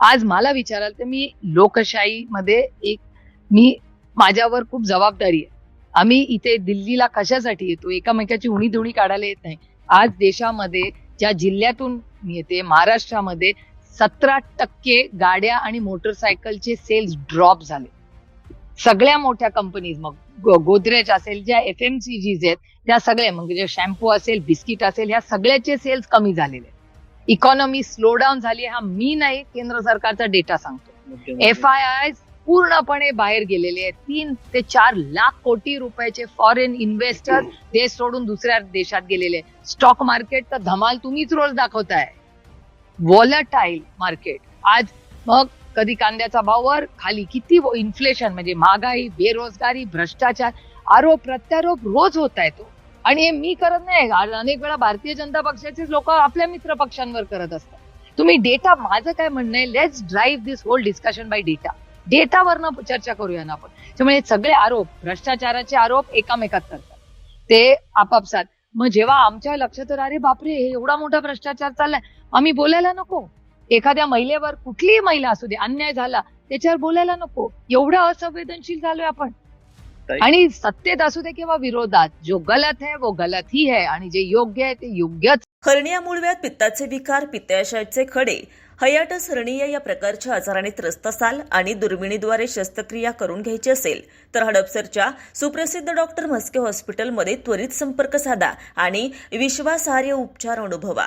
आज मला विचाराल तर मी लोकशाहीमध्ये मी माझ्यावर खूप जबाबदारी आहे. आम्ही इथे दिल्लीला कशासाठी येतो? एकामेकाची उणीधुणी काढायला येत नाही. आज देशामध्ये ज्या जिल्ह्यातून मी येते महाराष्ट्रामध्ये 17% गाड्या आणि मोटरसायकलचे सेल्स ड्रॉप झाले. सगळ्या मोठ्या कंपनीज मग गोदरेज असेल, ज्या FMCGs आहेत त्या सगळ्या, म्हणजे शॅम्पू असेल, बिस्किट असेल, ह्या सगळ्याचे सेल्स कमी झालेले. इकॉनॉमी स्लो डाऊन झाली. हा मी नाही, केंद्र सरकारचा डेटा सांगतो. FIIs पूर्णपणे बाहेर गेलेले आहेत. 3 ते 4 लाख कोटी रुपयाचे फॉरेन इन्व्हेस्टर्स देश सोडून दुसऱ्या देशात गेलेले. स्टॉक मार्केट तर धमाल तुम्हीच रोज दाखवताय. व्हॉलटाईल मार्केट. आज मग कधी कांद्याचा भाव वर खाली, किती इन्फ्लेशन, म्हणजे महागाई, बेरोजगारी, भ्रष्टाचार, आरोप प्रत्यारोप रोज होत आहे तो. आणि हे मी करत नाही, अनेक वेळा भारतीय जनता पक्षाचे लोक आपल्या मित्र पक्षांवर करत असतात. तुम्ही डेटा, माझं काय म्हणणं आहे, let's drive this whole discussion by data. डेटावरनं चर्चा करूया ना आपण. त्यामुळे सगळे आरोप, भ्रष्टाचाराचे आरोप एकामेकात करतात ते आपापसात. मग जेव्हा आमच्या लक्षात, अरे बापरे, हे एवढा मोठा भ्रष्टाचार चाललाय, आम्ही बोलायला नको. एखाद्या महिलेवर, कुठलीही महिला असू दे, अन्याय झाला त्याच्यावर बोलायला नको. एवढा असंवेदनशील झालोय आपण. आणि सत्तेत असू दे किंवा विरोधात, जो गलत है वो गलत ही है आणि जे योग्य आहे ते योग्यच. हर्निया, मूळव्याध, पित्ताचे विकार, पित्ताशयाचे खडे, हायटिस हर्निया या प्रकारच्या आजाराने त्रस्त असाल आणि दुर्बिणीद्वारे शस्त्रक्रिया करून घ्यायची असेल तर हडपसरच्या सुप्रसिद्ध डॉक्टर म्हस्के हॉस्पिटलमध्ये त्वरित संपर्क साधा आणि विश्वासार्ह उपचार अनुभवा.